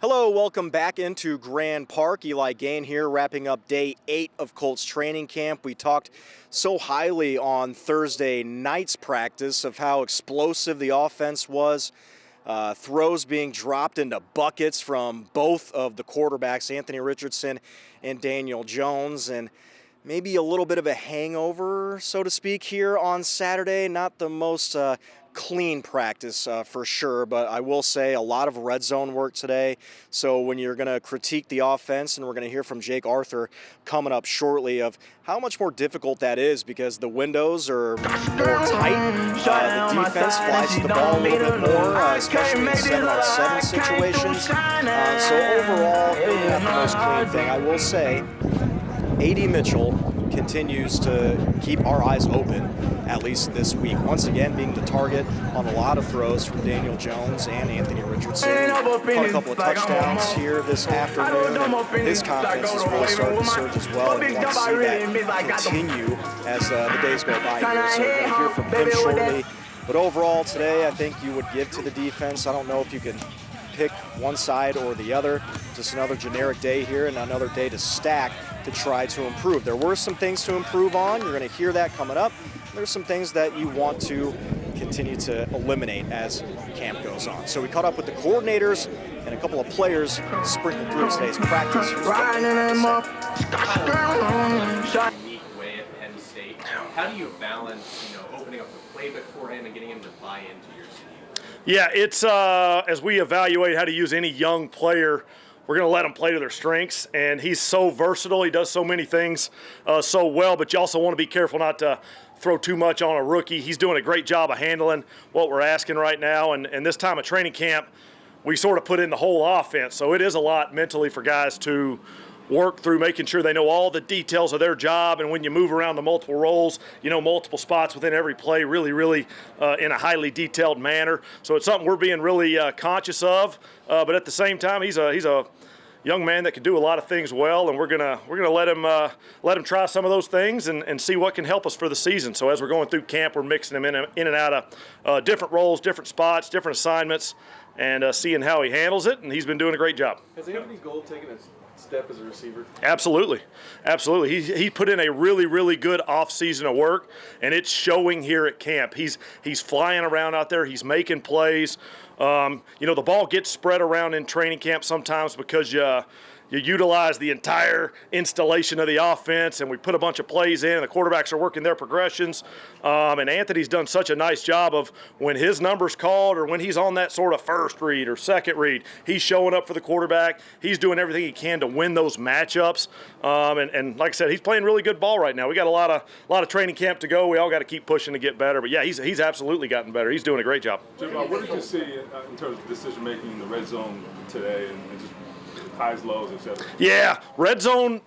Hello, welcome back into Grand Park. Eli Gehn here, wrapping up day 8 of Colts training camp. We talked so highly on Thursday night's practice of how explosive the offense was. Throws being dropped into buckets from both of the quarterbacks, Anthony Richardson and Daniel Jones, and maybe a little bit of a hangover, so to speak, here on Saturday. Not the most clean practice for sure, but I will say a lot of red zone work today. So when you're going to critique the offense, and we're going to hear from Jake Arthur coming up shortly of how much more difficult that is because the windows are more tight. The defense flies to the ball a little bit more, especially in 7-on-7 situations. So overall, maybe not the most clean thing. I will say A.D. Mitchell continues to keep our eyes open, at least this week. Once again, being the target on a lot of throws from Daniel Jones and Anthony Richardson. Caught a couple of touchdowns here this afternoon, and his confidence is really starting to surge as well, and we want to see that continue as the days go by here. So we're going to hear from him shortly. But overall today, I think you would give to the defense. I don't know if you can pick one side or the other. Just another generic day here and another day to stack to try to improve. There were some things to improve on. You're going to hear that coming up. There's some things that you want to continue to eliminate as camp goes on. So we caught up with the coordinators and a couple of players sprinkled through today's practice. Here's what they had to say. Unique way at Penn State. How do you balance, opening up the playbook for him and getting him to buy into your scheme? Yeah, it's as we evaluate how to use any young player, we're going to let him play to their strengths, and he's so versatile. He does so many things so well, but you also want to be careful not to throw too much on a rookie. He's doing a great job of handling what we're asking right now, and this time of training camp, we sort of put in the whole offense, so it is a lot mentally for guys to work through making sure they know all the details of their job, and when you move around the multiple roles, multiple spots within every play, really in a highly detailed manner. So it's something we're being really conscious of, but at the same time, he's a young man that can do a lot of things well, and we're gonna let him try some of those things and see what can help us for the season. So as we're going through camp, we're mixing him in and out of different roles, different spots, different assignments, and seeing how he handles it, and he's been doing a great job. Has Anthony Gold taken a step as a receiver? Absolutely. He put in a really good off-season of work, and it's showing here at camp. He's flying around out there. He's making plays. The ball gets spread around in training camp sometimes because you utilize the entire installation of the offense, and we put a bunch of plays in, and the quarterbacks are working their progressions. And Anthony's done such a nice job of when his number's called or when he's on that sort of first read or second read, he's showing up for the quarterback. He's doing everything he can to win those matchups. And like I said, he's playing really good ball right now. We got a lot of training camp to go. We all got to keep pushing to get better. But yeah, he's absolutely gotten better. He's doing a great job. Jim, what did you see in terms of decision making in the red zone today and just highs, lows, etc.? Yeah, red zone,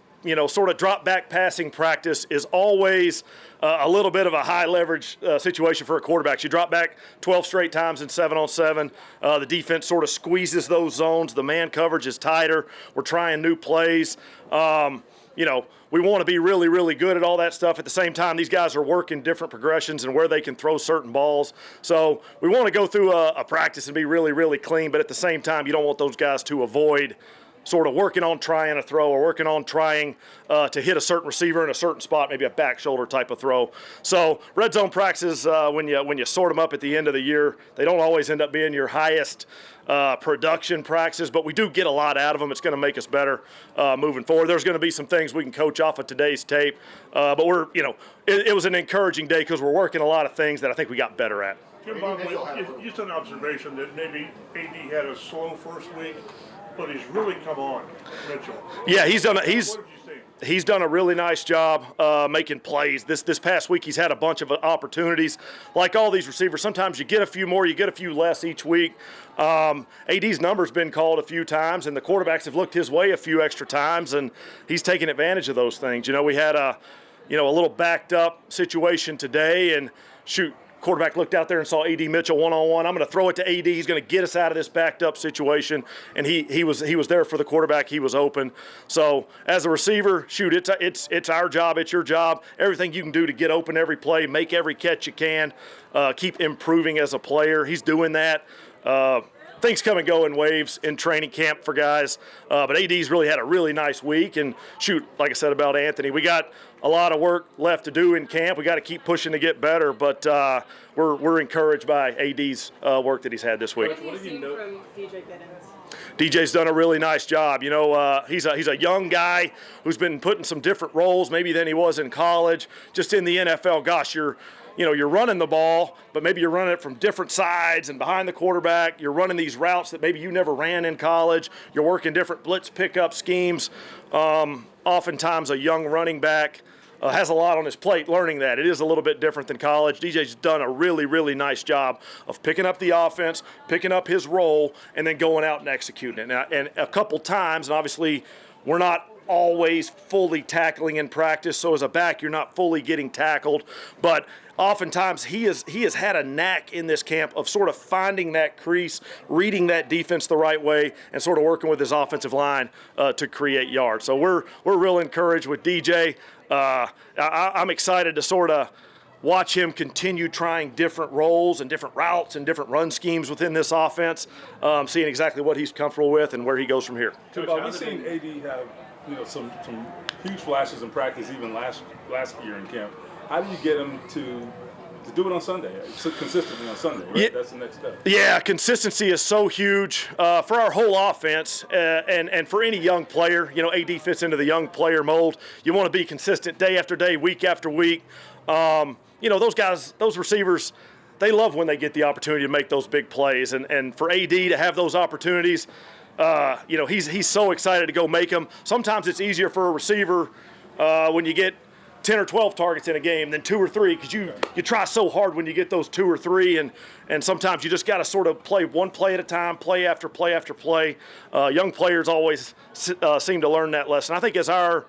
sort of drop back passing practice is always a little bit of a high leverage situation for a quarterback. You drop back 12 straight times in 7-on-7. The defense sort of squeezes those zones. The man coverage is tighter. We're trying new plays. We want to be really good at all that stuff. At the same time, these guys are working different progressions and where they can throw certain balls. So we want to go through a practice and be really clean, but at the same time, you don't want those guys to avoid sort of working on trying a throw or working on trying to hit a certain receiver in a certain spot, maybe a back shoulder type of throw. So red zone practices, when you sort them up at the end of the year, they don't always end up being your highest production practices, but we do get a lot out of them. It's going to make us better moving forward. There's going to be some things we can coach off of today's tape, but it was an encouraging day because we're working a lot of things that I think we got better at. Jim Buckley, just an observation that maybe AD had a slow first week, but he's really come on, Mitchell. Yeah, he's done a really nice job making plays. This past week, he's had a bunch of opportunities. Like all these receivers, sometimes you get a few more, you get a few less each week. AD's number's been called a few times, and the quarterbacks have looked his way a few extra times, and he's taken advantage of those things. We had a little backed up situation today, and quarterback looked out there and saw A.D. Mitchell one-on-one. I'm going to throw it to A.D. He's going to get us out of this backed-up situation, and he was there for the quarterback. He was open. So as a receiver, it's our job. It's your job. Everything you can do to get open every play, make every catch you can, keep improving as a player. He's doing that. things come and go in waves in training camp for guys. But AD's really had a really nice week. And shoot, like I said about Anthony, we got a lot of work left to do in camp. We got to keep pushing to get better. But we're encouraged by AD's work that he's had this week. What have you seen from DJ Giddens? DJ's done a really nice job. You know, he's a young guy who's been put in some different roles maybe than he was in college. Just in the NFL, gosh, you're running the ball, but maybe you're running it from different sides and behind the quarterback. You're running these routes that maybe you never ran in college. You're working different blitz pickup schemes. Oftentimes a young running back has a lot on his plate learning that. It is a little bit different than college. DJ's done a really, really nice job of picking up the offense, picking up his role, and then going out and executing it. And a couple times, and obviously we're not always fully tackling in practice, so as a back you're not fully getting tackled, but oftentimes he has had a knack in this camp of sort of finding that crease, reading that defense the right way, and sort of working with his offensive line to create yards. So we're real encouraged with DJ. I'm excited to sort of watch him continue trying different roles and different routes and different run schemes within this offense, seeing exactly what he's comfortable with and where he goes from here. Coach, we've seen AD have some huge flashes in practice even last year in camp. How do you get him to do it on Sunday, so consistently on Sunday, right? Yeah, that's the next step. Yeah, consistency is so huge for our whole offense and for any young player. You know, AD fits into the young player mold. You want to be consistent day after day, week after week. You know, those guys, those receivers, they love when they get the opportunity to make those big plays. And for AD to have those opportunities, you know, he's so excited to go make them. Sometimes it's easier for a receiver when you get 10 or 12 targets in a game than 2 or 3, because you try so hard when you get those 2 or 3, and sometimes you just got to sort of play one play at a time, play after play after play. Young players always seem to learn that lesson. I think as our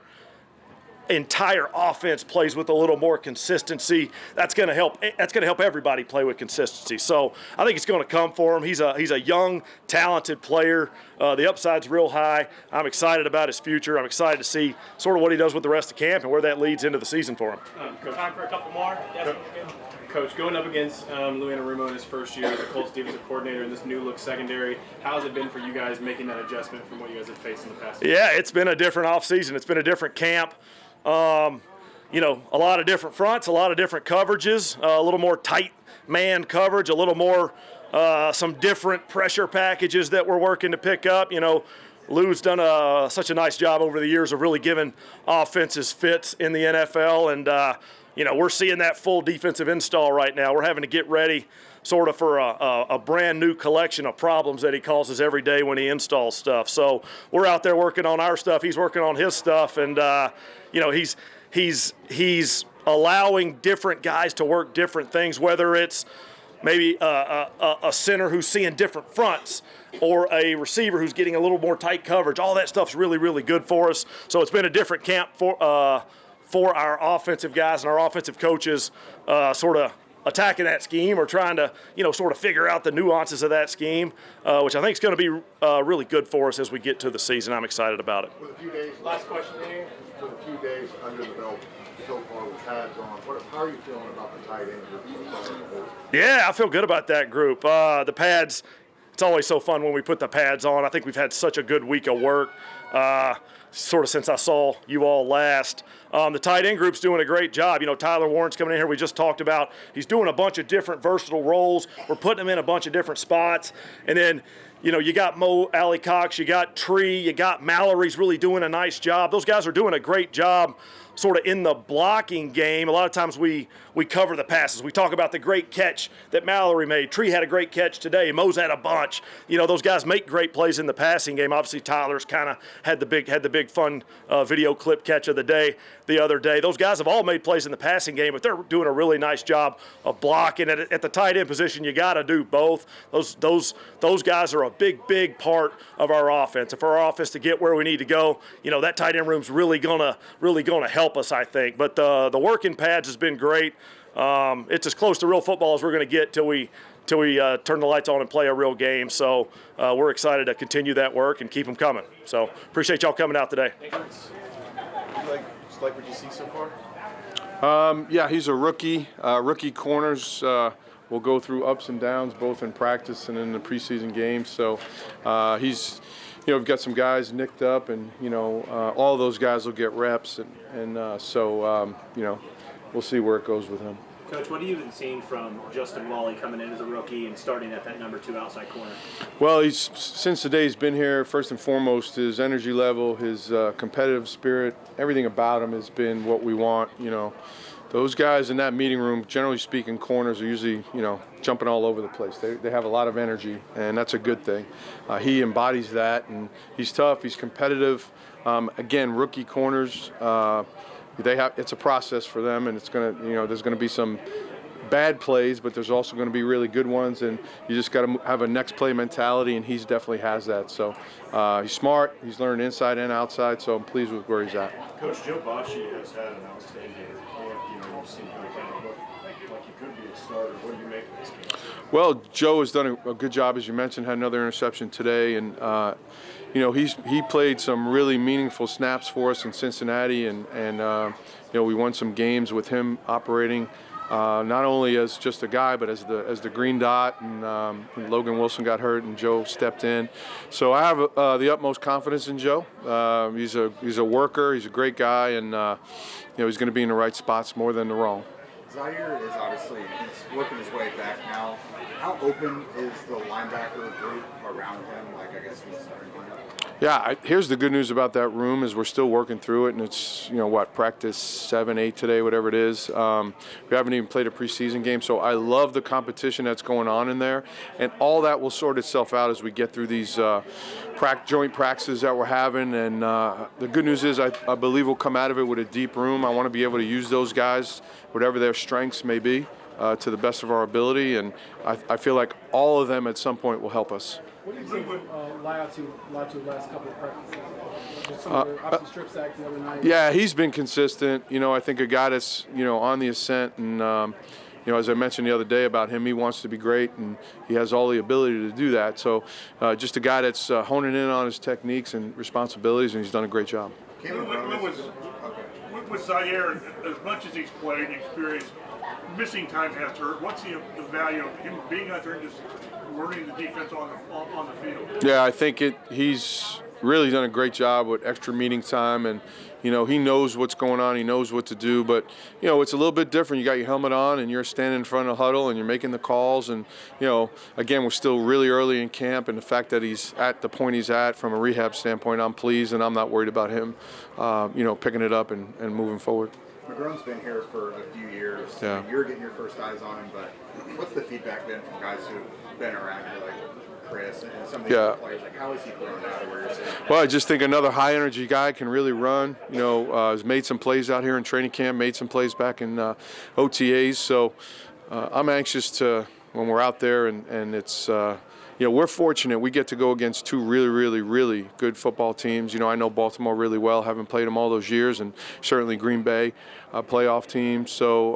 entire offense plays with a little more consistency, that's going to help everybody play with consistency. So I think it's going to come for him. He's a young, talented player. The upside's real high. I'm excited about his future. I'm excited to see sort of what he does with the rest of camp and where that leads into the season for him. Time for a couple more. Yes. Coach, going up against Lou Anarumo in his first year as the Colts defensive coordinator in this new look secondary, how has it been for you guys making that adjustment from what you guys have faced in the past? Yeah, it's been a different offseason. It's been a different camp. You know, a lot of different fronts, a lot of different coverages, a little more tight man coverage, a little more some different pressure packages that we're working to pick up. You know, Lou's done such a nice job over the years of really giving offenses fits in the NFL, and you know, we're seeing that full defensive install right now. We're having to get ready sort of for a brand new collection of problems that he causes every day when he installs stuff. So we're out there working on our stuff. He's working on his stuff, and you know, he's allowing different guys to work different things, whether it's maybe a center who's seeing different fronts or a receiver who's getting a little more tight coverage. All that stuff's really, really good for us. So it's been a different camp for our offensive guys and our offensive coaches sort of attacking that scheme or trying to, you know, sort of figure out the nuances of that scheme, which I think is going to be really good for us as we get to the season. I'm excited about it. With a few days, Last question here. with a few days under the belt so far with pads on, how are you feeling about the tight end group so far as a whole? Yeah, I feel good about that group. The pads, it's always so fun when we put the pads on. I think we've had such a good week of work, sort of since I saw you all last. The tight end group's doing a great job. You know, Tyler Warren's coming in here. We just talked about he's doing a bunch of different versatile roles. We're putting him in a bunch of different spots. And then, you know, you got Mo Alley Cox, you got Tree, you got Mallory's really doing a nice job. Those guys are doing a great job sort of in the blocking game. A lot of times we cover the passes. We talk about the great catch that Mallory made. Tree had a great catch today. Mo's had a bunch. You know, those guys make great plays in the passing game. Obviously, Tyler's kind of had the big fun video clip catch of the day the other day. Those guys have all made plays in the passing game, but they're doing a really nice job of blocking. At the tight end position, you got to do both. Those guys are a big part of our offense. And for our offense to get where we need to go, you know, that tight end room's really gonna help us, I think. But the work in pads has been great. It's as close to real football as we're going to get till we turn the lights on and play a real game. So we're excited to continue that work and keep them coming. So appreciate y'all coming out today. You like what you see so far? Yeah, he's a rookie. Rookie corners will will go through ups and downs, both in practice and in the preseason games. So he's, we've got some guys nicked up, and all those guys will get reps, and so we'll see where it goes with him. Coach, what have you been seeing from Justin Wally coming in as a rookie and starting at that number 2 outside corner? Well, since the day he's been here, first and foremost, his energy level, his competitive spirit, everything about him has been what we want. Those guys in that meeting room, generally speaking, corners are usually, jumping all over the place. They have a lot of energy, and that's a good thing. He embodies that, and he's tough. He's competitive. Again, rookie corners. It's a process for them, and it's there's gonna be some bad plays, but there's also going to be really good ones, and you just got to have a next play mentality, and he definitely has that. So he's smart. He's learned inside and outside, so I'm pleased with where he's at. Coach, Joe Boschi has had an outstanding camp. You've seen him kind of look like he could be a starter. What do you make of this game? Well, Joe has done a good job, as you mentioned. Had another interception today, and he played some really meaningful snaps for us in Cincinnati, and we won some games with him operating. Not only as just a guy, but as the green dot, and Logan Wilson got hurt, and Joe stepped in. So I have the utmost confidence in Joe. He's a worker. He's a great guy, and he's going to be in the right spots more than the wrong. Zaire is obviously he's working his way back now. How open is the linebacker group around him? I guess in the starting lineup. Yeah, here's the good news about that room is we're still working through it, and it's, practice 7, 8 today, whatever it is. We haven't even played a preseason game, so I love the competition that's going on in there, and all that will sort itself out as we get through these joint practices that we're having, and the good news is I believe we'll come out of it with a deep room. I want to be able to use those guys, whatever their strengths may be, to the best of our ability, and I feel like all of them at some point will help us. What do you think Laiatu last couple of practices? Some of the obviously strip sack the other night. Yeah, he's been consistent. I think a guy that's on the ascent, and as I mentioned the other day about him, he wants to be great, and he has all the ability to do that. So just a guy that's honing in on his techniques and responsibilities, and he's done a great job. With Zaire, as much as he's played and experienced, missing time has hurt. What's the value of him being out there and just learning the defense on the field? Yeah, I think he's really done a great job with extra meeting time, and he knows what's going on, he knows what to do, but it's a little bit different. You got your helmet on and you're standing in front of the huddle and you're making the calls, and again, we're still really early in camp, and the fact that he's at the point he's at from a rehab standpoint, I'm pleased, and I'm not worried about him picking it up and moving forward. McGrone's been here for a few years. Yeah. You're getting your first eyes on him, but what's the feedback been from guys who've been around here, like Chris and some of these other players? Like, how has he grown out of where you're sitting? Well, I just think another high-energy guy can really run. Has made some plays out here in training camp, made some plays back in OTAs. So I'm anxious to, when we're out there, and it's we're fortunate. We get to go against 2 really, really, really good football teams. I know Baltimore really well, haven't played them all those years, and certainly Green Bay, playoff team. So,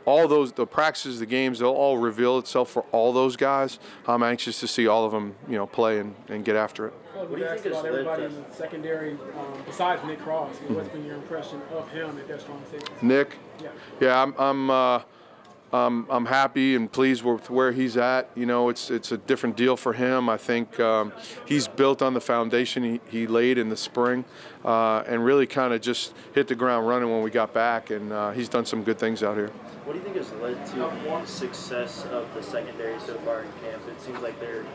all the practices, the games, they'll all reveal itself for all those guys. I'm anxious to see all of them, play and get after it. What do you think about everybody in the secondary, besides Nick Cross? What's been your impression of him at that strong safety? Nick? Yeah. I'm happy and pleased with where he's at. It's a different deal for him. I think he's built on the foundation he laid in the spring, and really kind of just hit the ground running when we got back, and he's done some good things out here. What do you think has led to the success of the secondary so far in camp? It seems like they're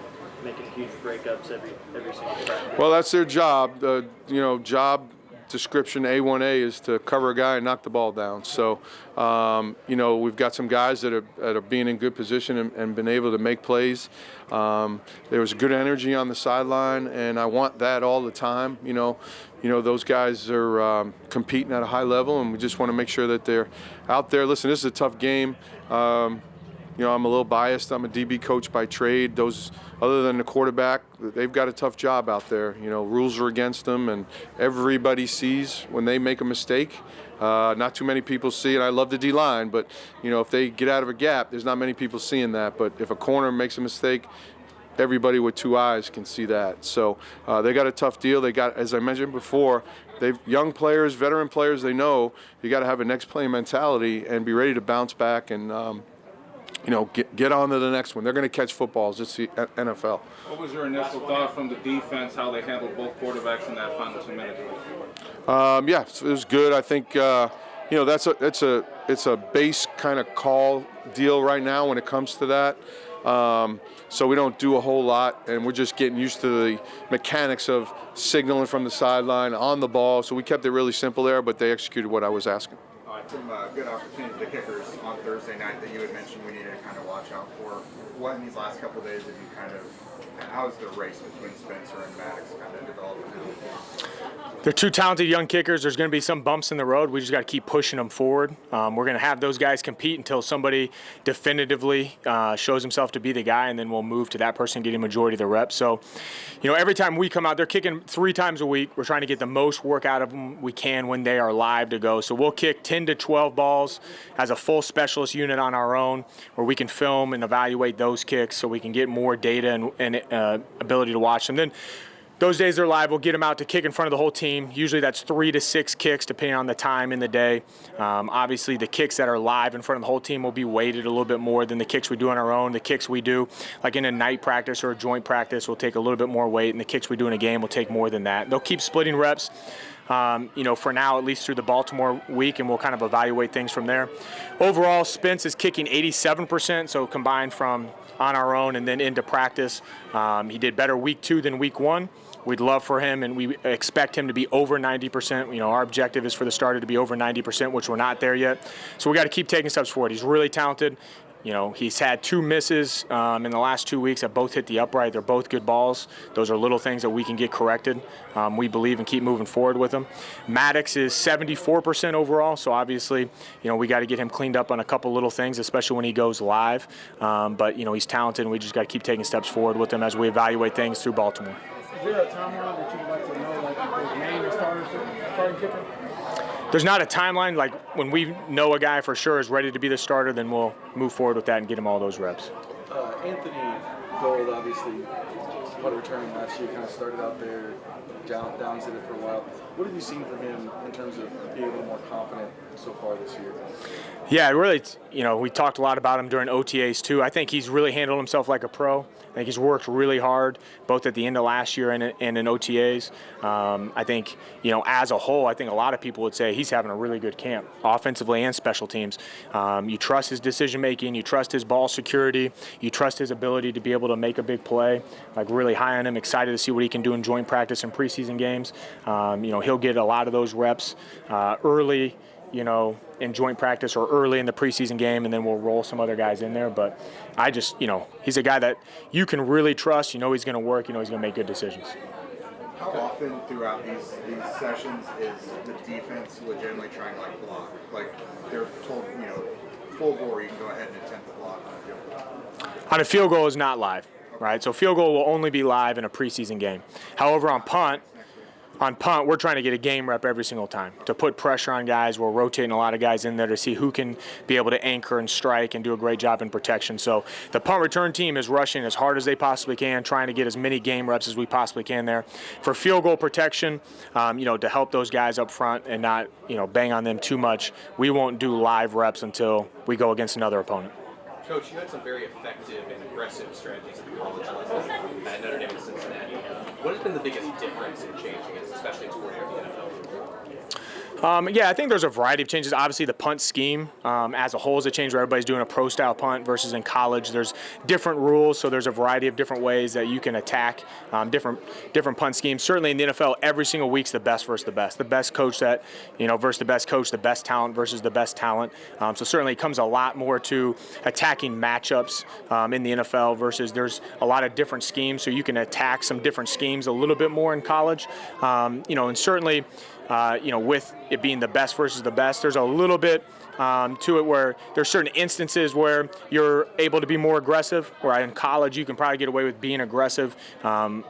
making huge breakups every single practice. Well, that's their job. Job description A1A is to cover a guy and knock the ball down. So, we've got some guys that are being in good position and been able to make plays. There was good energy on the sideline, and I want that all the time. Those guys are competing at a high level, and we just want to make sure that they're out there. Listen, this is a tough game. I'm a little biased. I'm a DB coach by trade. Those, other than the quarterback, they've got a tough job out there. Rules are against them, and everybody sees when they make a mistake. Not too many people see it. I love the D-line, but, if they get out of a gap, there's not many people seeing that. But if a corner makes a mistake, everybody with 2 eyes can see that. So they got a tough deal. They got, as I mentioned before, they've young players, veteran players. They know you got to have a next play mentality and be ready to bounce back and get on to the next one. They're going to catch footballs. It's the NFL. What was your initial thought from the defense, how they handled both quarterbacks in that final 2 minutes? Yeah, it was good. I think it's a base kind of call deal right now when it comes to that. So we don't do a whole lot, and we're just getting used to the mechanics of signaling from the sideline on the ball. So we kept it really simple there, but they executed what I was asking. Some good opportunities, the kickers on Thursday night that you had mentioned we needed to kind of watch out for. What in these last couple of days have you how's the race between Spencer and Maddox kind of developing? They're two talented young kickers. There's going to be some bumps in the road. We just got to keep pushing them forward. We're going to have those guys compete until somebody definitively shows himself to be the guy, and then we'll move to that person getting majority of the reps. So, every time we come out, they're kicking 3 times a week. We're trying to get the most work out of them we can when they are live to go. So we'll kick 10 to 12 balls as a full specialist unit on our own, where we can film and evaluate those kicks so we can get more data and ability to watch them. Then those days they're live, we'll get them out to kick in front of the whole team. Usually that's 3 to 6 kicks depending on the time in the day. Obviously the kicks that are live in front of the whole team will be weighted a little bit more than the kicks we do on our own. The kicks we do like in a night practice or a joint practice will take a little bit more weight, and the kicks we do in a game will take more than that. They'll keep splitting reps. For now, at least through the Baltimore week, and we'll kind of evaluate things from there. Overall, Spence is kicking 87%, so combined from on our own and then into practice. He did better week 2 than week 1. We'd love for him, and we expect him to be over 90%. Our objective is for the starter to be over 90%, which we're not there yet. So we got to keep taking steps forward. He's really talented. He's had 2 misses in the last 2 weeks that both hit the upright. They're both good balls. Those are little things that we can get corrected. We believe and keep moving forward with them. Maddox is 74% overall, so obviously, we got to get him cleaned up on a couple little things, especially when he goes live. But he's talented, and we just got to keep taking steps forward with him as we evaluate things through Baltimore. Is there a timeline that you'd like to know, like the name of starting kicker? There's not a timeline. Like when we know a guy for sure is ready to be the starter, then we'll move forward with that and get him all those reps. Anthony Gold, obviously, punt return last year, kind of started out there, Downs did it for a while. What have you seen from him in terms of being a little more confident so far this year? Yeah, really, we talked a lot about him during OTAs too. I think he's really handled himself like a pro. I think he's worked really hard, both at the end of last year and in OTAs. I think, as a whole, I think a lot of people would say he's having a really good camp, offensively and special teams. You trust his decision-making, you trust his ball security, you trust his ability to be able to make a big play. Like really high on him, excited to see what he can do in joint practice and preseason games. He'll get a lot of those reps early, in joint practice or early in the preseason game, and then we'll roll some other guys in there. But I just, he's a guy that you can really trust. He's going to work. He's going to make good decisions. How often throughout these sessions is the defense legitimately trying to block? Like they're told, full bore, you can go ahead and attempt the block on a field goal. On a field goal is not live, right? So field goal will only be live in a preseason game. However, on punt, we're trying to get a game rep every single time to put pressure on guys. We're rotating a lot of guys in there to see who can be able to anchor and strike and do a great job in protection. So the punt return team is rushing as hard as they possibly can, trying to get as many game reps as we possibly can there. For field goal protection, to help those guys up front and not, bang on them too much, we won't do live reps until we go against another opponent. Coach, you had some very effective and aggressive strategies at the college level at Notre Dame and Cincinnati. What has been the biggest difference in changing it, especially toward the NFL? I think there's a variety of changes. Obviously, the punt scheme as a whole is a change where everybody's doing a pro-style punt versus in college. There's different rules, so there's a variety of different ways that you can attack different punt schemes. Certainly in the NFL, every single week's the best versus the best. The best coach versus the best coach, the best talent versus the best talent. So certainly it comes a lot more to attacking matchups in the NFL versus there's a lot of different schemes, so you can attack some different schemes a little bit more in college. And certainly, with it being the best versus the best, there's a little bit to it where there's certain instances where you're able to be more aggressive, where in college you can probably get away with being aggressive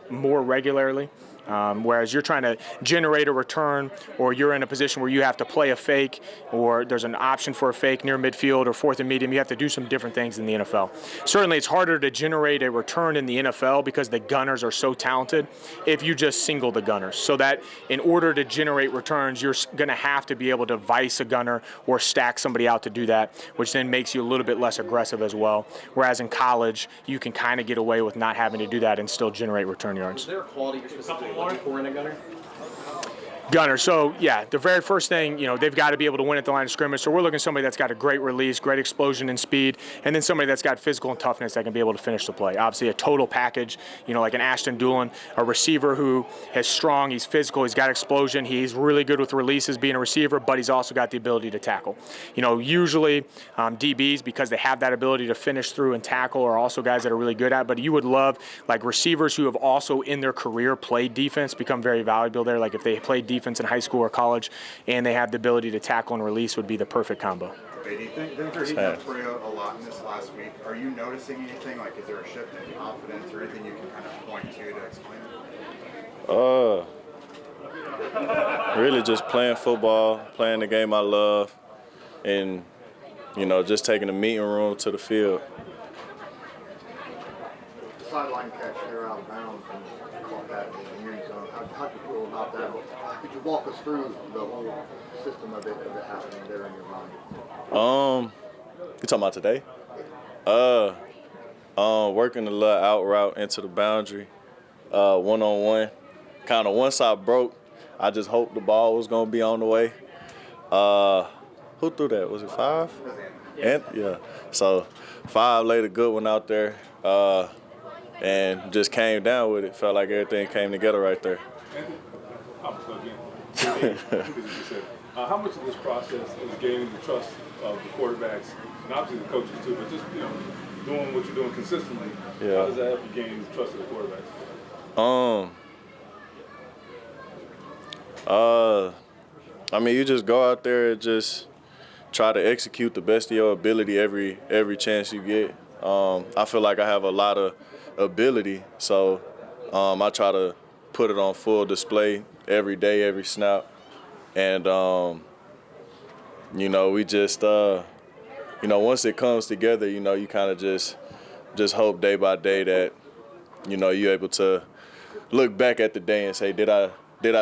more regularly. Whereas you're trying to generate a return, or you're in a position where you have to play a fake, or there's an option for a fake near midfield or fourth and medium, you have to do some different things in the NFL. Certainly it's harder to generate a return in the NFL because the gunners are so talented if you just single the gunners. So that in order to generate returns, you're going to have to be able to vice a gunner or stack somebody out to do that, which then makes you a little bit less aggressive as well. Whereas in college, you can kind of get away with not having to do that and still generate return yards. Is there a quality you're specifically looking for in a gunner? Gunner. So, yeah, the very first thing, they've got to be able to win at the line of scrimmage. So we're looking at somebody that's got a great release, great explosion and speed, and then somebody that's got physical and toughness that can be able to finish the play. Obviously, a total package, like an Ashton Doolin, a receiver who is strong, he's physical, he's got explosion, he's really good with releases being a receiver, but he's also got the ability to tackle. Usually DBs, because they have that ability to finish through and tackle, are also guys that are really good at it. But you would love, like, receivers who have also in their career played defense become very valuable there. Like if they played defense in high school or college and they have the ability to tackle and release, would be the perfect combo. Things are heating up for you a lot in this last week. Are you noticing anything? Like, is there a shift in confidence or anything you can kind of point to explain it? Really just playing football, playing the game I love, and, just taking the meeting room to the field. The sideline catch there out of bounds and caught that in the end zone. How do you feel about that? Could you walk us through the whole system of it happening there in your mind? You talking about today? Working a little out route into the boundary, one-on-one. Kind of once I broke, I just hoped the ball was gonna be on the way. Who threw that? Was it 5? Yeah. So 5 laid a good one out there, and just came down with it. Felt like everything came together right there. How much of this process is gaining the trust of the quarterbacks, and obviously the coaches too, but just doing what you're doing consistently? Yeah. How does that help you gain the trust of the quarterbacks? You just go out there and just try to execute the best of your ability every chance you get. I feel like I have a lot of ability, so I try to put it on full display every day, every snap. And, we just, once it comes together, you kind of just hope day by day that, you're able to look back at the day and say, did I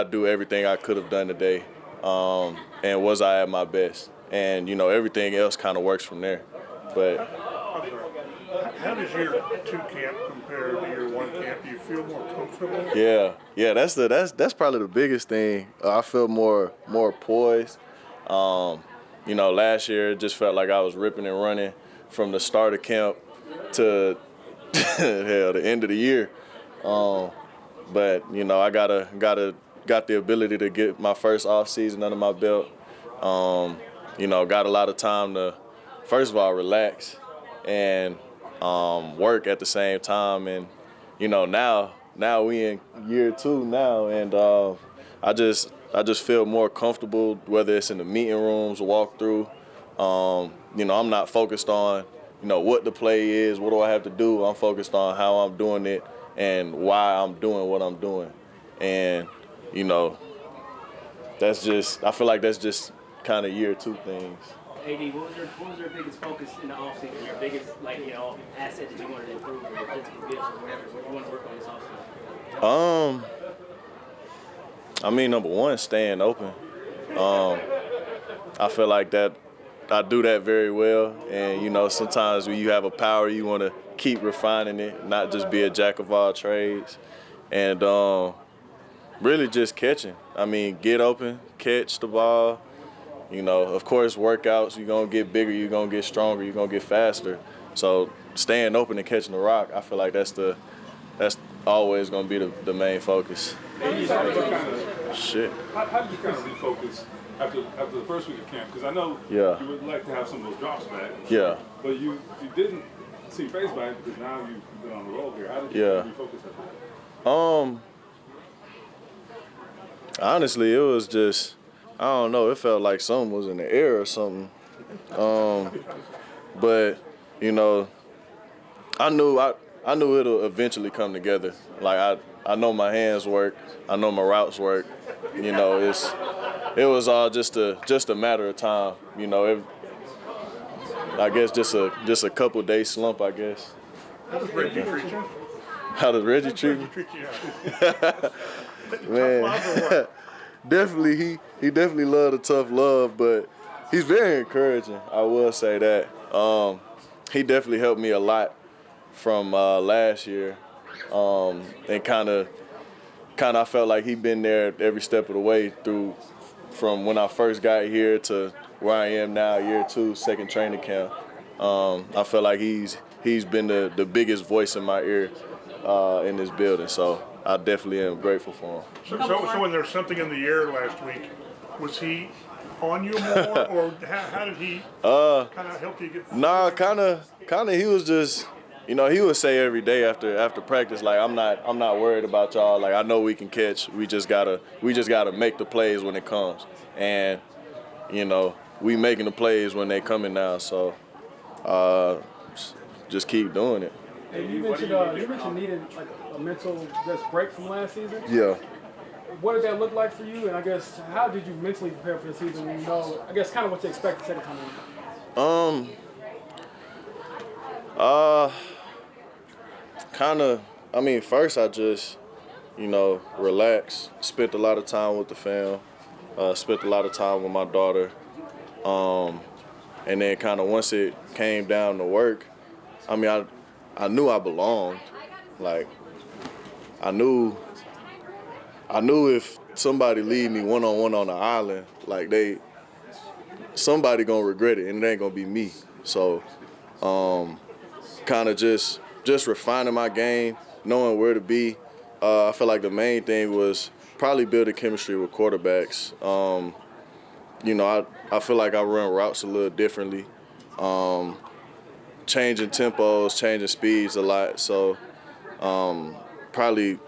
do everything I could have done today? And was I at my best? And, everything else kind of works from there. But how does year 2 camp compare to year 1 camp? Do you feel more comfortable? Yeah, that's probably the biggest thing. I feel more poised. Last year it just felt like I was ripping and running from the start of camp to the end of the year. But I got the ability to get my first off season under my belt. Got a lot of time to, first of all, relax and work at the same time. And now we in year 2 now, and I just feel more comfortable, whether it's in the meeting rooms, walk through. I'm not focused on what the play is, what do I have to do. I'm focused on how I'm doing it and why I'm doing what I'm doing. And I feel like that's just kind of year 2 things. AD, what was your biggest focus in the offseason? Your biggest asset that you wanted to improve, or your physical gifts, or whatever you want to work on this offseason? Number one, staying open. I feel like that I do that very well, and sometimes when you have a power, you want to keep refining it, not just be a jack of all trades, and really just catching. Get open, catch the ball. Of course, workouts, you're going to get bigger, you're going to get stronger, you're going to get faster. So staying open and catching the rock, I feel like that's always going to be the main focus. How do you kind of refocus after the first week of camp? Because I know you would like to have some of those drops back. Yeah. But you didn't see face back because now you've been on the road here. How did you refocus after that? Honestly, it was just, I don't know, it felt like something was in the air or something. But, I knew it'll eventually come together. Like I know my hands work. I know my routes work. You know, it was all just a matter of time. You know, I guess just a couple days slump, I guess. How does Reggie treat you? How does Reggie treat me? Man, definitely he definitely loved the tough love, but he's very encouraging. I will say that. He definitely helped me a lot from last year, and kind of I felt like he'd been there every step of the way through, from when I first got here to where I am now, year 2, second training camp. I feel like he's been the biggest voice in my ear in this building, so I definitely am grateful for him. So when there's something in the air last week, was he on you more, or how did he kind of help you get through? Nah, kind of. He was just, you know, he would say every day after practice, like, I'm not worried about y'all. Like, I know we can catch. We just gotta make the plays when it comes, and you know, we making the plays when they coming now. So just keep doing it. And you mentioned needing like a mental just break from last season. Yeah. What did that look like for you? And I guess how did you mentally prepare for the season? When you know, I guess kind of what to expect the second time around. Kind of. I mean, first I just, you know, relaxed. Spent a lot of time with the fam. Spent a lot of time with my daughter. And then kind of once it came down to work, I mean, I knew I belonged. Like, I knew if somebody leave me one-on-one on the island, like somebody gonna regret it, and it ain't gonna be me. So, kind of just refining my game, knowing where to be. I feel like the main thing was probably building chemistry with quarterbacks. You know, I feel like I run routes a little differently. Changing tempos, changing speeds a lot. So probably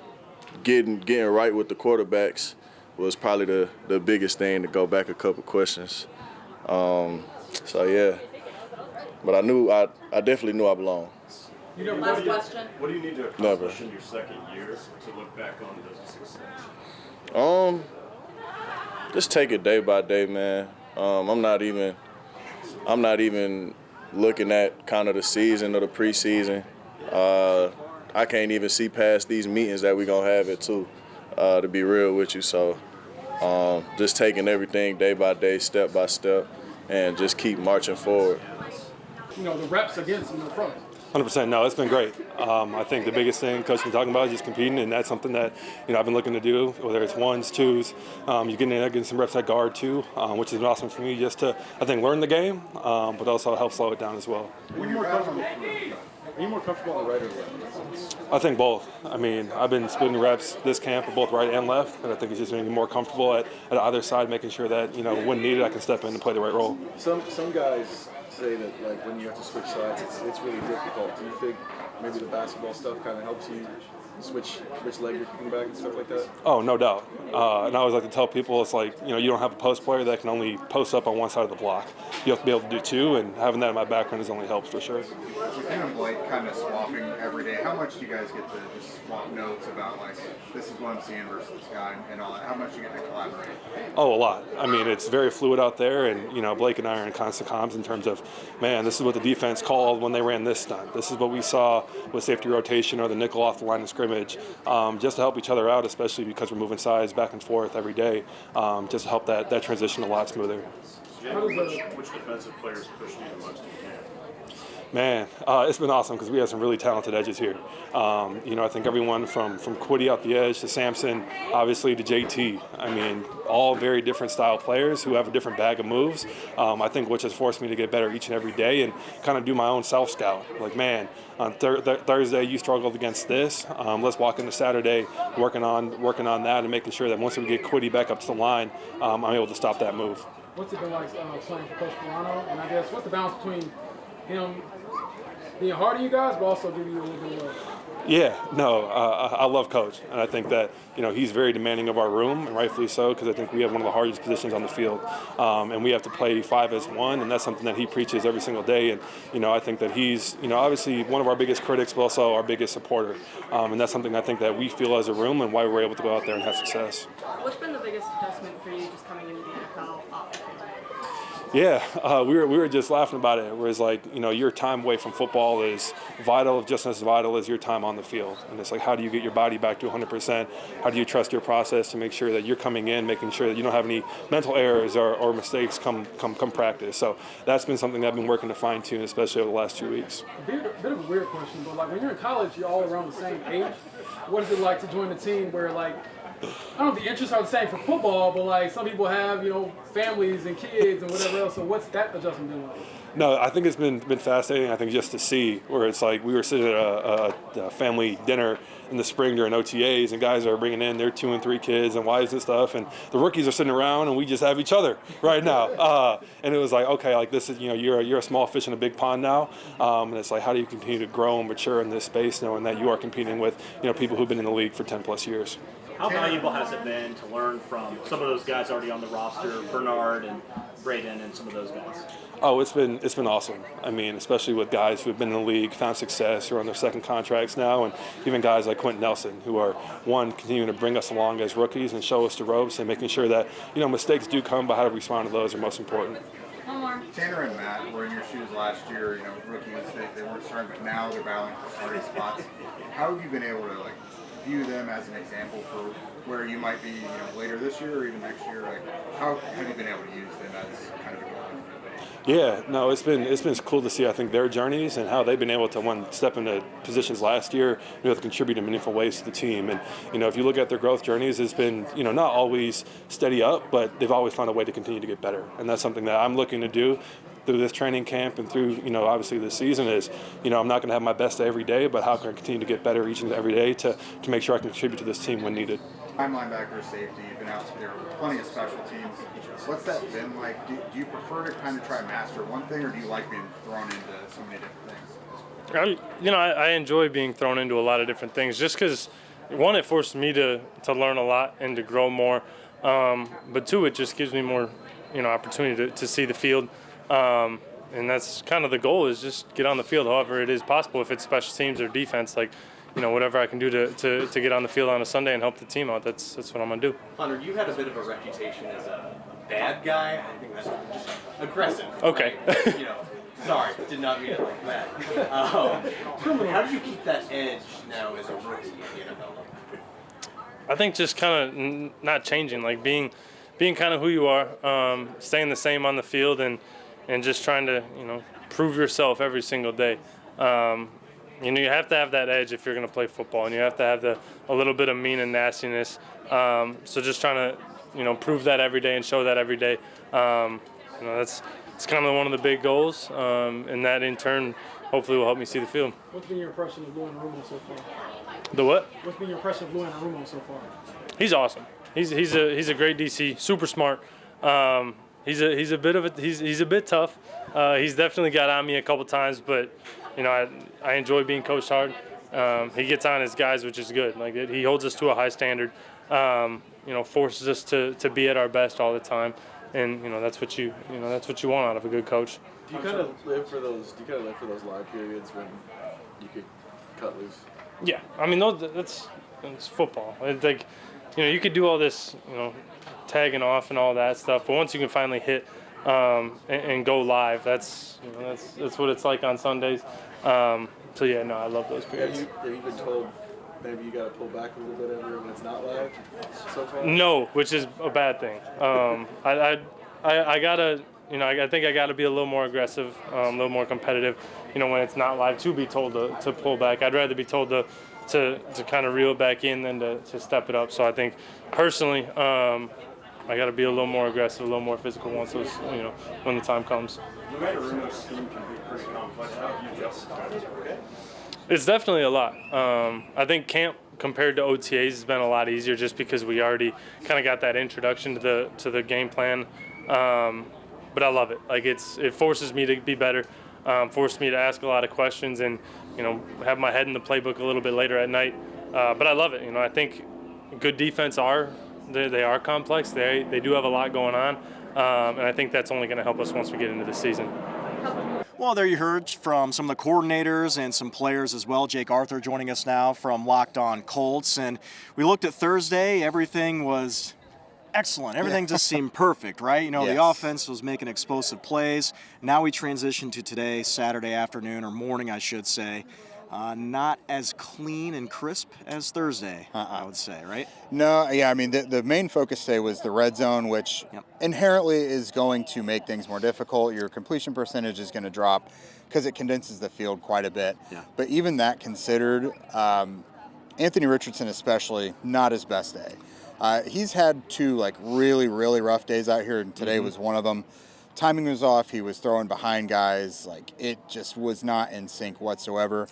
getting right with the quarterbacks was probably the biggest thing, to go back a couple questions. So yeah, but I definitely knew I belonged. Last question. What do you need to accomplish in your second year to look back on the success? Just take it day by day, man. I'm not even looking at kind of the season or the preseason. I can't even see past these meetings that we're going to have at 2, to be real with you. So just taking everything day by day, step by step, and just keep marching forward. You know, the reps against the pros. 100%. No, it's been great. I think the biggest thing Coach been talking about is just competing, and that's something that, you know, I've been looking to do, whether it's 1s, 2s. You're getting some reps at guard too, which has been awesome for me, just to, I think, learn the game, but also help slow it down as well. Are you more comfortable on the right or left? I think both. I mean, I've been splitting reps this camp at both right and left, and I think it's just making me more comfortable at either side, making sure that, you know, when needed, I can step in and play the right role. Some guys say that, like, when you have to switch sides, it's really difficult. Do you think maybe the basketball stuff kind of helps you switch which leg you're kicking back and stuff like that? Oh, no doubt. And I always like to tell people, it's like, you know, you don't have a post player that can only post up on one side of the block. You have to be able to do 2, and having that in my background has only helped for sure. With him and Blake kind of swapping every day, how much do you guys get to just swap notes about, like, this is what I'm seeing versus this guy and all that? How much do you get to collaborate? Oh, a lot. I mean, it's very fluid out there, and, you know, Blake and I are in constant comms in terms of, man, this is what the defense called when they ran this stunt. This is what we saw with safety rotation or the nickel off the line of scrimmage, just to help each other out, especially because we're moving sides back and forth every day, just to help that transition a lot smoother. Which defensive players pushed you the most in camp? Man, it's been awesome because we have some really talented edges here. You know, I think everyone from Quiddy out the edge to Samson, obviously to JT. I mean, all very different style players who have a different bag of moves. I think which has forced me to get better each and every day and kind of do my own self-scout. Like, man, on Thursday you struggled against this. Let's walk into Saturday working on that and making sure that once we get Quiddy back up to the line, I'm able to stop that move. What's it been like playing for Coach Toronto? And I guess what's the balance between him being hard on you guys, but also giving you a little bit of love? Yeah, no, I love Coach, and I think that he's very demanding of our room, and rightfully so, because I think we have one of the hardest positions on the field, and we have to play 5 as 1, and that's something that he preaches every single day. And I think that he's obviously one of our biggest critics, but also our biggest supporter, and that's something I think that we feel as a room, and why we're able to go out there and have success. What's been the biggest adjustment for you just coming into the NFL offense? Yeah, we were just laughing about it. Whereas your time away from football is vital, just as vital as your time on the field. And it's like, how do you get your body back to 100%? How do you trust your process to make sure that you're coming in, making sure that you don't have any mental errors or mistakes come practice? So that's been something that I've been working to fine tune, especially over the last 2 weeks. Bit of a weird question, but when you're in college, you're all around the same age. What is it like to join a team where I don't know if the interests are the same for football, but some people have, families and kids and whatever else. So what's that adjustment been like? No, I think it's been fascinating. I think just to see where it's like we were sitting at a family dinner in the spring during OTAs, and guys are bringing in their 2 and 3 kids and wives and stuff, and the rookies are sitting around, and we just have each other right now. And it was like, okay, this is you're a small fish in a big pond now, and it's like, how do you continue to grow and mature in this space, knowing that you are competing with people who've been in the league for 10+ years. How valuable has it been to learn from some of those guys already on the roster, Bernard and Braden and some of those guys? Oh, it's been awesome. I mean, especially with guys who have been in the league, found success, who are on their second contracts now, and even guys like Quentin Nelson, who are, continuing to bring us along as rookies and show us the ropes, and making sure that, mistakes do come, but how to respond to those are most important. One more. Tanner and Matt were in your shoes last year, rookies, they weren't starting, but now they're battling for starting spots. How have you been able to, view them as an example for where you might be, later this year or even next year? How have you been able to use them as kind of a guide? Yeah, no, it's been cool to see, I think, their journeys and how they've been able to step into positions last year, to contribute in meaningful ways to the team. And if you look at their growth journeys, it's been not always steady up, but they've always found a way to continue to get better. And that's something that I'm looking to do through this training camp and through obviously this season is I'm not going to have my best day every day, but how can I continue to get better each and every day to make sure I can contribute to this team when needed. I'm linebacker, safety, you've been out there with plenty of special teams. What's that been like? Do you prefer to kind of try and master one thing, or do you like being thrown into so many different things? I enjoy being thrown into a lot of different things just because, one, it forced me to learn a lot and to grow more, but two, it just gives me more opportunity to see the field, and that's kind of the goal, is just get on the field however it is possible. If it's special teams or defense, whatever I can do to get on the field on a Sunday and help the team out, that's what I'm going to do. Hunter, you had a bit of a reputation as a bad guy. I think that's just aggressive. Okay. Right? Sorry, did not mean it like that. How do you keep that edge now as a rookie in the NFL? I think just kind of not changing, being kind of who you are, staying the same on the field, and just trying to prove yourself every single day. You have to have that edge if you're going to play football, and you have to have a little bit of mean and nastiness. So just trying to, prove that every day and show that every day. It's kind of one of the big goals, and that in turn hopefully will help me see the field. What's been your impression of Lou Anarumo so far? The what? What's been your impression of Lou Anarumo so far? He's awesome. He's a great DC, super smart. He's a bit tough. He's definitely got on me a couple times, but I enjoy being coached hard. He gets on his guys, which is good. He holds us to a high standard. Forces us to be at our best all the time, and that's what you want out of a good coach. Do you kind of live for those live periods when you could cut loose? Yeah, I mean that's football. It's you could do all this tagging off and all that stuff, but once you can finally hit and go live, that's what it's like on Sundays. So yeah, no, I love those periods. Have you been told maybe you got to pull back a little bit every when it's not live so far? No, which is a bad thing. I gotta, I think I gotta be a little more aggressive, a little more competitive. When it's not live, to be told to pull back. I'd rather be told to kind of reel it back in than to step it up. So I think personally, I got to be a little more aggressive, a little more physical once those, when the time comes. Anarumo's scheme can be pretty complex. How do you adjust to it? It's definitely a lot. I think camp compared to OTAs has been a lot easier just because we already kind of got that introduction to the game plan. But I love it. It forces me to be better. forced me to ask a lot of questions and, have my head in the playbook a little bit later at night. But I love it. I think good defense they are complex. They do have a lot going on. And I think that's only going to help us once we get into the season. Well, there you heard from some of the coordinators and some players as well. Jake Arthur joining us now from Locked On Colts. And we looked at Thursday. Everything was excellent. Everything just seemed perfect, right? The offense was making explosive plays. Now we transition to today, Saturday afternoon, or morning, I should say. Not as clean and crisp as Thursday, I would say, right? No, yeah, I mean, the main focus today was the red zone, which inherently is going to make things more difficult. Your completion percentage is going to drop because it condenses the field quite a bit. Yeah. But even that considered, Anthony Richardson especially, not his best day. He's had two really, really rough days out here, and today was one of them. Timing was off. He was throwing behind guys. It just was not in sync whatsoever.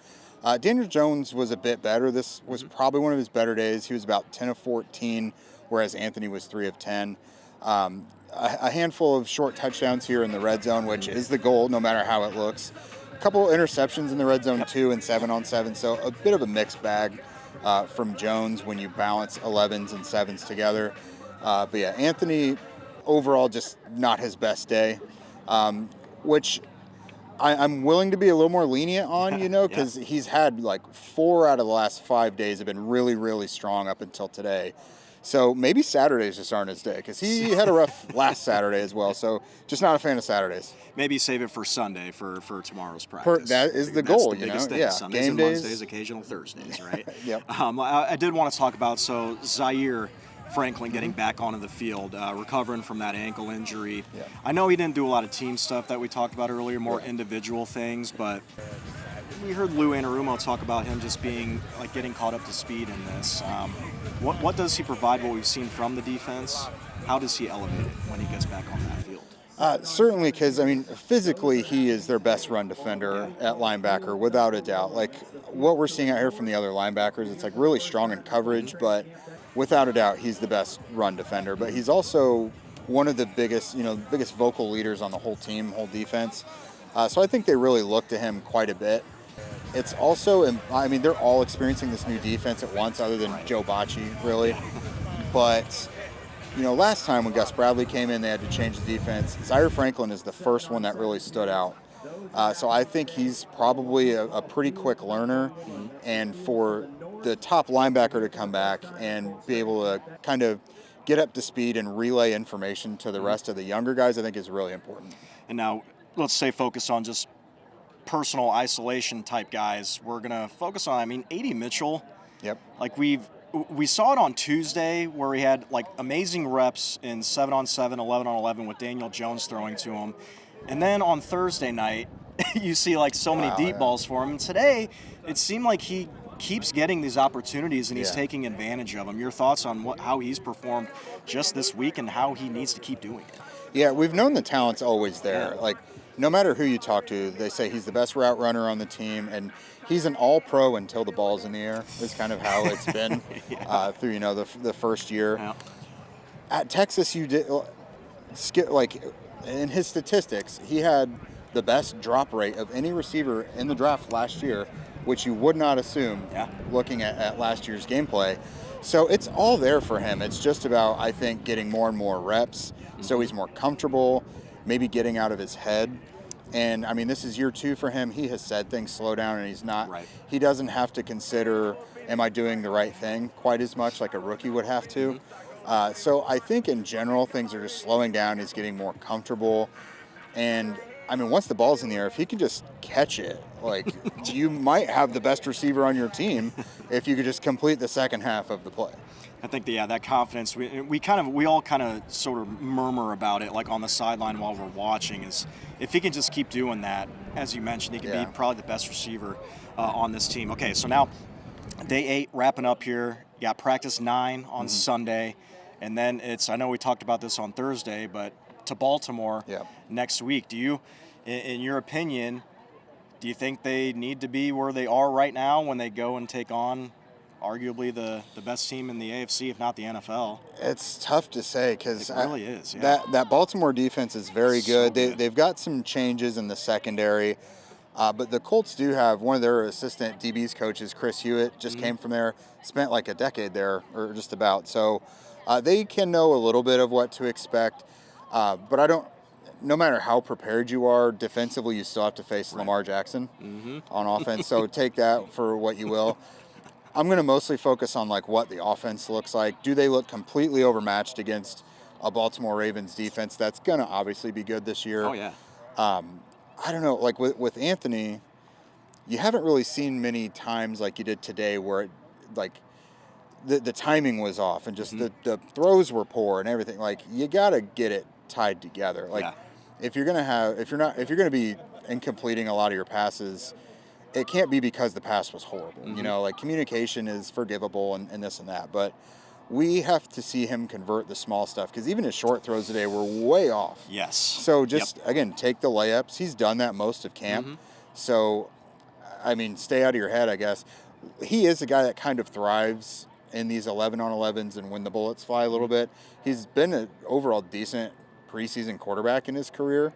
Daniel Jones was a bit better. This was probably one of his better days. He was about 10 of 14, whereas Anthony was 3 of 10. A handful of short touchdowns here in the red zone, which is the goal, no matter how it looks. A couple interceptions in the red zone, too, and 7-on-7. So a bit of a mixed bag from Jones when you balance 11s and 7s together. But yeah, Anthony overall just not his best day, which I'm willing to be a little more lenient on, because he's had 4 out of the last 5 days have been really, really strong up until today. So maybe Saturdays just aren't his day, because he had a rough last Saturday as well. So just not a fan of Saturdays. Maybe save it for Sunday for tomorrow's practice. That is the goal, That's the biggest thing. Yeah, Sundays game and days. Wednesdays, occasional Thursdays, right? Yep. I did want to talk about, Zaire Franklin getting back onto the field, recovering from that ankle injury. Yeah. I know he didn't do a lot of team stuff that we talked about earlier, more individual things, but we heard Lou Anarumo talk about him just being getting caught up to speed in this. What does he provide? What we've seen from the defense? How does he elevate it when he gets back on that field? Certainly, because physically he is their best run defender at linebacker, without a doubt. What we're seeing out here from the other linebackers, it's really strong in coverage, but without a doubt, he's the best run defender. But he's also one of the biggest vocal leaders on the whole team, whole defense. So I think they really look to him quite a bit. It's also, they're all experiencing this new defense at once, other than Joe Bocci, really. But, last time when Gus Bradley came in, they had to change the defense. Zaire Franklin is the first one that really stood out. So I think he's probably a pretty quick learner. And for the top linebacker to come back and be able to kind of get up to speed and relay information to the rest of the younger guys, I think is really important. And now let's stay focused on just personal isolation type guys. We're going to focus on, A.D. Mitchell. Yep. We saw it on Tuesday where he had amazing reps in 7-on-7, 11-on-11 with Daniel Jones throwing to him. And then on Thursday night, you see so many deep balls for him. And today, it seemed like he keeps getting these opportunities and he's taking advantage of them. Your thoughts on how he's performed just this week and how he needs to keep doing it? Yeah, we've known the talent's always there. No matter who you talk to, they say he's the best route runner on the team, and he's an all-pro until the ball's in the air. Is kind of how it's been through the first year. Yeah. At Texas, you did in his statistics, he had the best drop rate of any receiver in the draft last year, which you would not assume looking at last year's gameplay. So it's all there for him. It's just about, I think, getting more and more reps so he's more comfortable, maybe getting out of his head. And, this is year 2 for him. He has said things slow down, and he's not. Right. He doesn't have to consider, am I doing the right thing, quite as much like a rookie would have to. So I think in general, things are just slowing down. He's getting more comfortable. And, once the ball's in the air, if he can just catch it, you might have the best receiver on your team if you could just complete the second half of the play. I think that confidence, we all kind of sort of murmur about it on the sideline while we're watching, is if he can just keep doing that, as you mentioned, he can be probably the best receiver on this team. Okay, so now day 8 wrapping up here. You got practice 9 on Sunday, and then I know we talked about this on Thursday, but to Baltimore next week. Do you, in your opinion, do you think they need to be where they are right now when they go and take on arguably the best team in the AFC, if not the NFL? It's tough to say because it really is. Yeah. That Baltimore defense is very good. So good. They've got some changes in the secondary. But the Colts do have one of their assistant DBs coaches, Chris Hewitt, just came from there, spent like a decade there, or just about. So they can know a little bit of what to expect. But I don't, no matter how prepared you are, defensively, you still have to face Lamar Jackson on offense. So take that for what you will. I'm going to mostly focus on like what the offense looks like. Do they look completely overmatched against a Baltimore Ravens defense that's going to obviously be good this year? Oh, yeah. I don't know, like with Anthony, you haven't really seen many times like you did today where it, like the timing was off and just the throws were poor and everything. Like you got to get it tied together. Like if you're going to be incompleting a lot of your passes, it can't be because the pass was horrible. You know, like communication is forgivable and this and that, but we have to see him convert the small stuff because even his short throws today were way off. Yes. So just, again, take the layups. He's done that most of camp. So, I mean, stay out of your head, I guess. He is a guy that kind of thrives in these 11-on-11s and when the bullets fly a little bit. He's been an overall decent preseason quarterback in his career.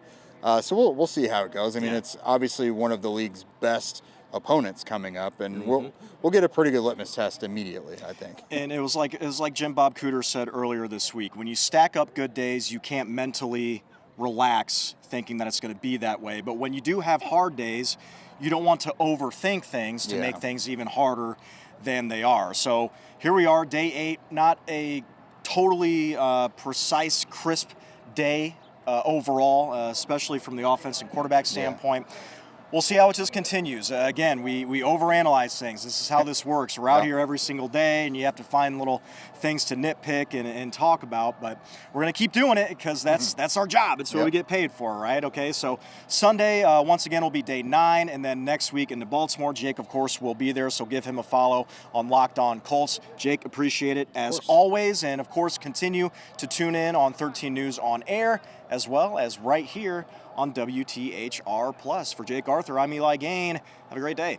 So we'll see how it goes. I mean, it's obviously one of the league's best opponents coming up, and we'll get a pretty good litmus test immediately, I think. And it was like Jim Bob Cooter said earlier this week. When you stack up good days, you can't mentally relax thinking that it's going to be that way. But when you do have hard days, you don't want to overthink things to make things even harder than they are. So here we are, day 8. Not a totally precise, crisp day overall, especially from the offense and quarterback standpoint. We'll see how it just continues. Again, we overanalyze things. This is how this works. We're out here every single day, and you have to find little things to nitpick and talk about. But we're going to keep doing it because that's our job. It's what we get paid for, right? Okay, so Sunday, once again, will be day 9, and then next week into Baltimore. Jake, of course, will be there, so give him a follow on Locked On Colts. Jake, appreciate it as always. And, of course, continue to tune in on 13 News on air, as well as right here on WTHR+. For Jake Arthur, I'm Eli Gehn. Have a great day.